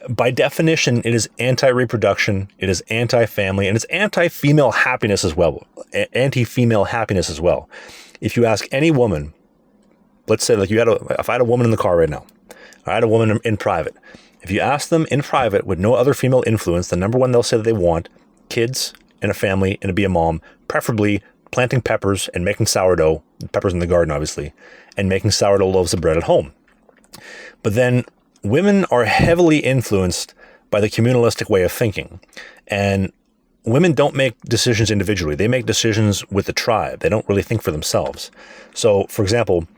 by definition, it is anti-reproduction, it is anti-family, and it's anti-female happiness as well. Anti-female happiness as well. If you ask any woman, let's say like if I had a woman in the car right now, I had a woman in private. If you ask them in private with no other female influence, the number one they'll say that they want, kids and a family and to be a mom, preferably planting peppers and making sourdough, peppers in the garden obviously, and making sourdough loaves of bread at home. But then women are heavily influenced by the communalistic way of thinking. And women don't make decisions individually. They make decisions with the tribe. They don't really think for themselves. So, for example,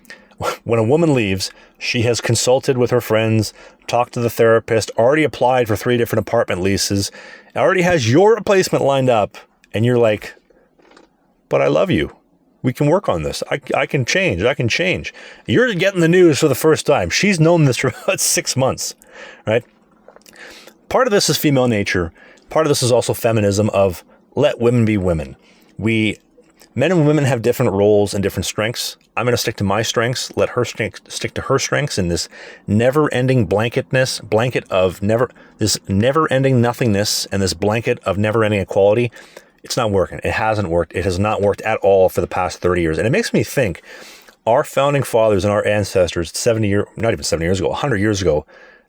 when a woman leaves, she has consulted with her friends, talked to the therapist, already applied for 3 different apartment leases, already has your replacement lined up, and you're like, but I love you. We can work on this. I can change. I can change. You're getting the news for the first time. She's known this for about 6 months, right? Part of this is female nature. Part of this is also feminism of let women be women. Men and women have different roles and different strengths. I'm going to stick to my strengths. Let her stick to her strengths in this never-ending blanket of never-ending nothingness and this blanket of never-ending equality. It's not working. It hasn't worked. It has not worked at all for the past 30 years. And it makes me think our founding fathers and our ancestors, not even 70 years ago, 100 years ago,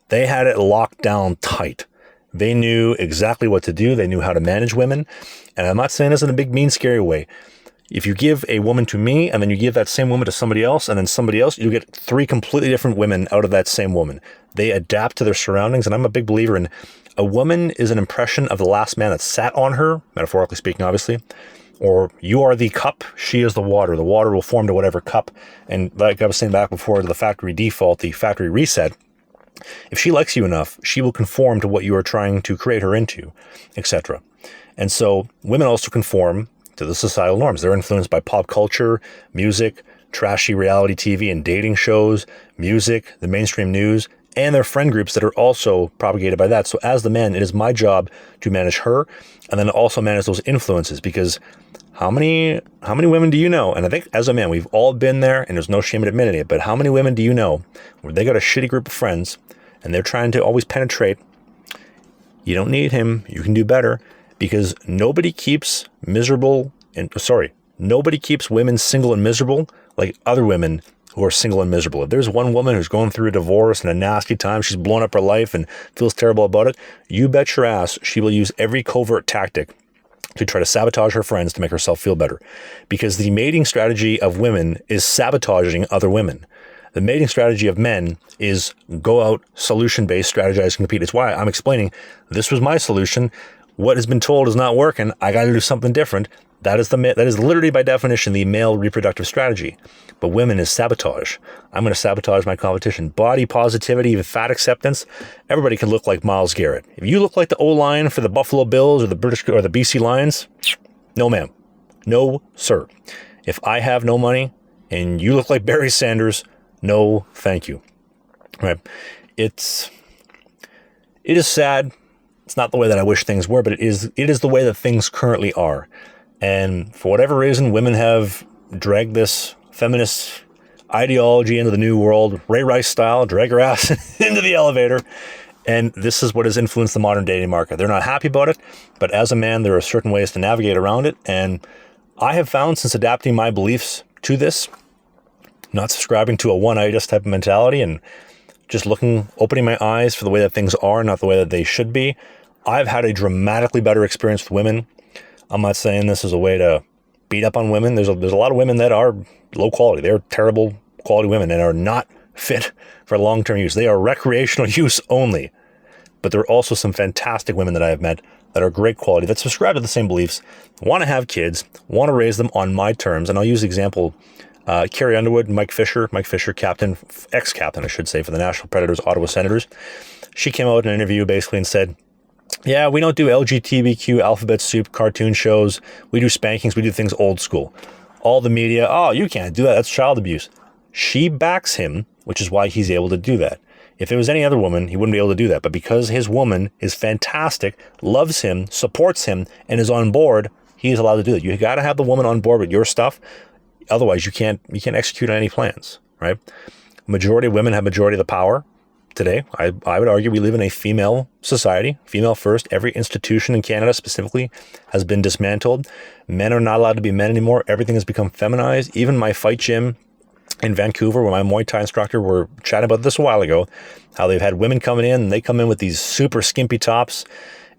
they had it locked down tight. They knew exactly what to do. They knew how to manage women. And I'm not saying this in a big, mean, scary way. If you give a woman to me and then you give that same woman to somebody else and then somebody else, you get 3 completely different women out of that same woman. They adapt to their surroundings. And I'm a big believer in a woman is an impression of the last man that sat on her, metaphorically speaking, obviously. Or you are the cup, she is the water. The water will form to whatever cup. And like I was saying back before, to the factory default, the factory reset, if she likes you enough, she will conform to what you are trying to create her into, etc. And so women also conform to the societal norms. They're influenced by pop culture, music, trashy reality TV and dating shows, music, the mainstream news, and their friend groups that are also propagated by that. So as the man, it is my job to manage her and then also manage those influences, because how many women do you know? And I think as a man, we've all been there and there's no shame in admitting it, but how many women do you know where they got a shitty group of friends and they're trying to always penetrate? You don't need him. You can do better, because nobody keeps nobody keeps women single and miserable like other women who are single and miserable. If there's one woman who's going through a divorce and a nasty time, she's blown up her life and feels terrible about it, you bet your ass she will use every covert tactic to try to sabotage her friends to make herself feel better. Because the mating strategy of women is sabotaging other women. The mating strategy of men is go out, solution-based, strategize, and compete. It's why I'm explaining this was my solution. What has been told is not working. I got to do something different. That is literally by definition the male reproductive strategy. But women is sabotage. I'm going to sabotage my competition. Body positivity, fat acceptance. Everybody can look like Myles Garrett. If you look like the O-line for the Buffalo Bills or the BC Lions, no ma'am. No sir. If I have no money and you look like Barry Sanders, no thank you. Right? It is sad. It's not the way that I wish things were, but it is the way that things currently are. And for whatever reason, women have dragged this feminist ideology into the new world, Ray Rice style, drag her ass into the elevator. And this is what has influenced the modern dating market. They're not happy about it, but as a man, there are certain ways to navigate around it. And I have found, since adapting my beliefs to this, not subscribing to a one-itis type of mentality and just opening my eyes for the way that things are, not the way that they should be, I've had a dramatically better experience with women. I'm not saying this is a way to beat up on women. There's a lot of women that are low quality. They're terrible quality women and are not fit for long-term use. They are recreational use only. But there are also some fantastic women that I have met that are great quality, that subscribe to the same beliefs, want to have kids, want to raise them on my terms. And I'll use the example, Carrie Underwood, Mike Fisher, captain, ex-captain, I should say, for the Nashville Predators, Ottawa Senators. She came out in an interview basically and said, yeah, we don't do LGBTQ alphabet soup cartoon shows. We do spankings. We do things old school. All the media, oh, you can't do that. That's child abuse. She backs him, which is why he's able to do that. If it was any other woman, he wouldn't be able to do that. But because his woman is fantastic, loves him, supports him, and is on board, he is allowed to do that. You got to have the woman on board with your stuff. Otherwise, you can't execute on any plans, right? Majority of women have majority of the power. today. I would argue we live in a female society, female first. Every institution in Canada specifically has been dismantled. Men are not allowed to be men anymore. Everything has become feminized. Even my fight gym in Vancouver, where my Muay Thai instructor, were chatting about this a while ago, how they've had women coming in and they come in with these super skimpy tops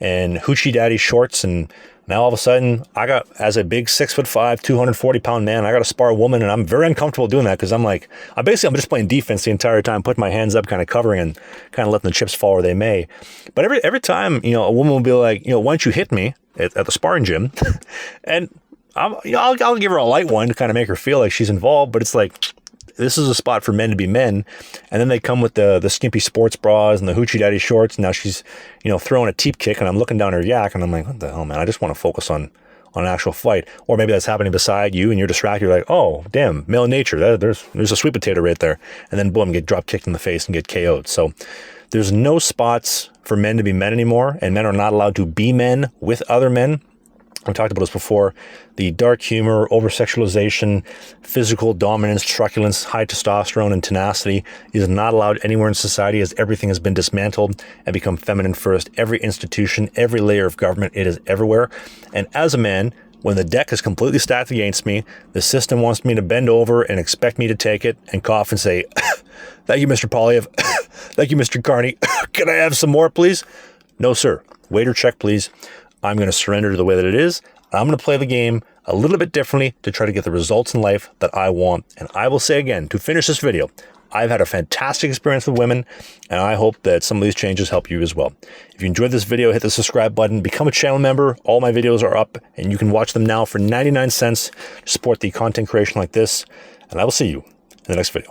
and hoochie daddy shorts, and now all of a sudden I got, as a big 6'5", 240-pound man, I got to spar a woman, and I'm very uncomfortable doing that because I'm just playing defense the entire time, putting my hands up, kind of covering and kind of letting the chips fall where they may. But every time, a woman will be like, why don't you hit me at the sparring gym? And I'll give her a light one to kind of make her feel like she's involved, but it's like, this is a spot for men to be men. And then they come with the skimpy sports bras and the hoochie daddy shorts. And now she's, throwing a teep kick, and I'm looking down her yak and I'm like, what the hell, man? I just want to focus on an actual fight. Or maybe that's happening beside you and you're distracted. You're like, oh, damn, male nature. There's a sweet potato right there. And then boom, get drop kicked in the face and get KO'd. So there's no spots for men to be men anymore, and men are not allowed to be men with other men. We talked about this before. The dark humor, over-sexualization, physical dominance, truculence, high testosterone, and tenacity is not allowed anywhere in society, as everything has been dismantled and become feminine first. Every institution, every layer of government, it is everywhere. And as a man, when the deck is completely stacked against me, the system wants me to bend over and expect me to take it and cough and say, thank you, Mr. Polyev. Thank you, Mr. Carney. Can I have some more, please? No, sir. Waiter check, please. I'm going to surrender to the way that it is. I'm going to play the game a little bit differently to try to get the results in life that I want. And I will say again, to finish this video, I've had a fantastic experience with women, and I hope that some of these changes help you as well. If you enjoyed this video, hit the subscribe button, become a channel member. All my videos are up, and you can watch them now for 99 cents to support the content creation like this. And I will see you in the next video.